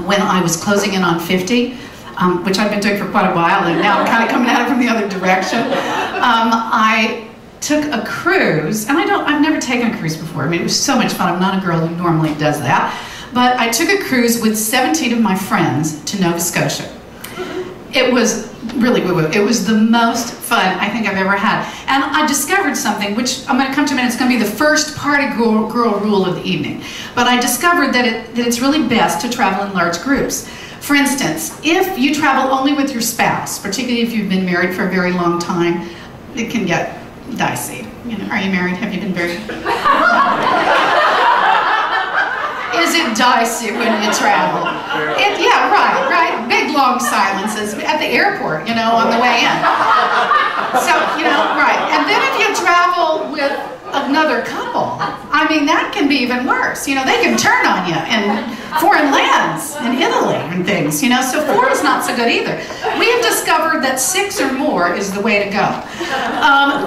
when I was closing in on 50, which I've been doing for quite a while, and now I'm kind of coming at it from the other direction. I took a cruise, and I've never taken a cruise before. I mean, it was so much fun. I'm not a girl who normally does that. But I took a cruise with 17 of my friends to Nova Scotia. It was really woo-woo. It was the most fun I think I've ever had. And I discovered something, which I'm going to come to in a minute. It's going to be the first party girl rule of the evening. But I discovered that it's really best to travel in large groups. For instance, if you travel only with your spouse, particularly if you've been married for a very long time, it can get dicey. You know, are you married? Have you been married? Is it dicey when you travel? Yeah, right. Big long silences at the airport, you know, on the way in. So, you know, right. And then if you travel with another couple, I mean, that can be even worse. You know, they can turn on you in foreign lands, in Italy and things, you know, so 4 is not so good either. We have discovered that 6 or more is the way to go.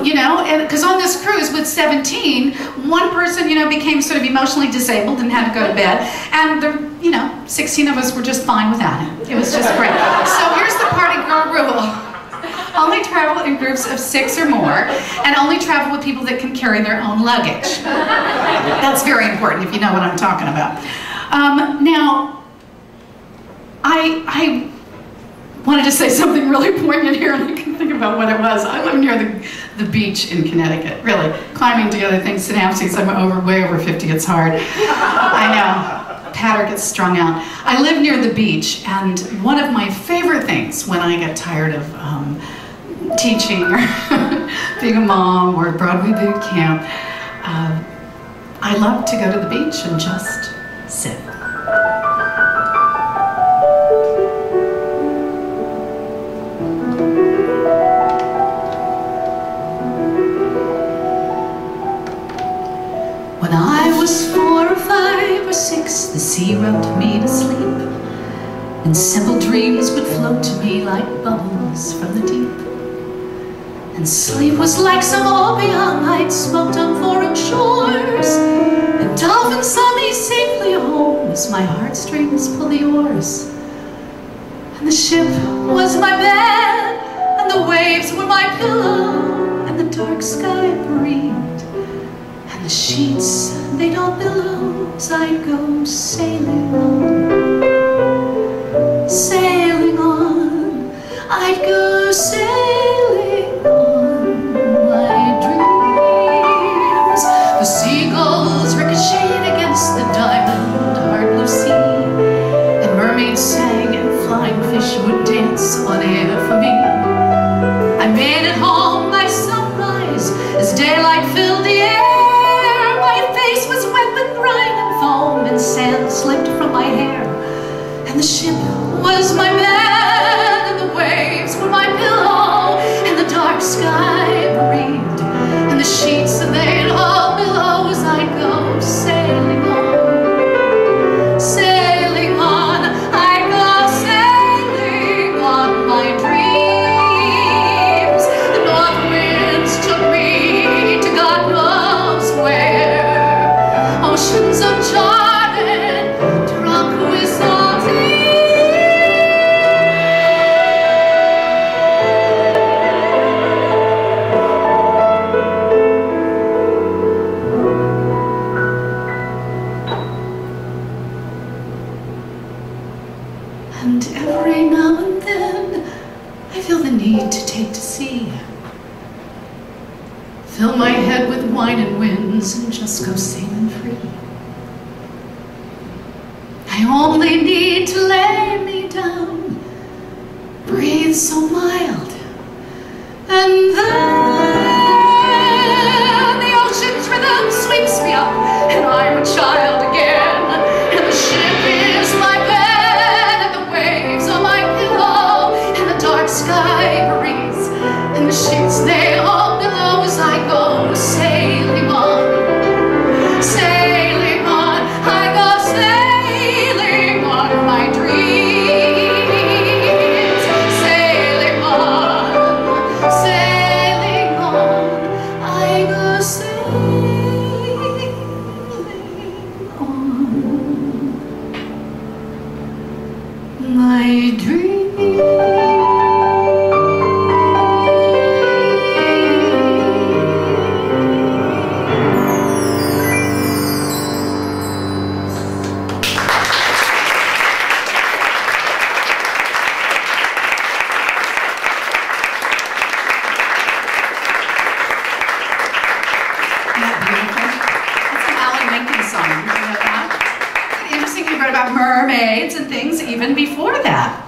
You know, because on this cruise with 17, one person, you know, became sort of emotionally disabled and had to go to bed, and you know, 16 of us were just fine without him. It was just great. So here's the party girl rule. Only travel in groups of 6 or more, and only travel with people that can carry their own luggage. That's very important if you know what I'm talking about. Now, I wanted to say something really poignant here, and I can think about what it was. I live near the beach in Connecticut. Really, climbing together things, synapses, I'm way over 50, it's hard. I know. Patter gets strung out. I live near the beach, and one of my favorite things when I get tired of teaching or being a mom or Broadway boot camp, I love to go to the beach and just sit. When I was 4 or 5 or 6, the sea rocked me to sleep, and simple dreams would float to me like bubbles from the deep. And sleep was like some opium I'd smoked on foreign shores, and dolphins saw me safely home as my heartstrings pulled the oars. And the ship was my bed, and the waves were my pillow, and the dark sky breathed, and the sheets, they'd all billow as I'd go sailing on. Sailing on, I'd go sailing on my dreams. The seagulls ricocheted against the diamond hard blue sea, and mermaids sang and flying fish would dance on air for me. I made it home by sunrise as daylight filled the air. My face was wet with brine and foam, and sand slipped from my hair. And the ship was my bed, and the waves were my pillow, and the dark sky breathed, and the sheets, they'd all billow as I'd go sailing on. Sailing on, I'd go sailing on my dreams. The north winds took me to God knows where, oceans of Jordan, tranquilized. And every now and then, I feel the need to take to sea. Fill my head with wine and winds and just go sailing free. I only need to lay me down, breathe so mild, and then the ocean's rhythm sweeps me up, and I'm a child again, and the ship is my bed, and the waves are my pillow, and the dark sky breeze, and the sheets, they all billow as I go sailing on. Sailing on, I go sailing on my dreams. Sailing on, I go sailing My dream. Interesting, you wrote about mermaids and things even before that.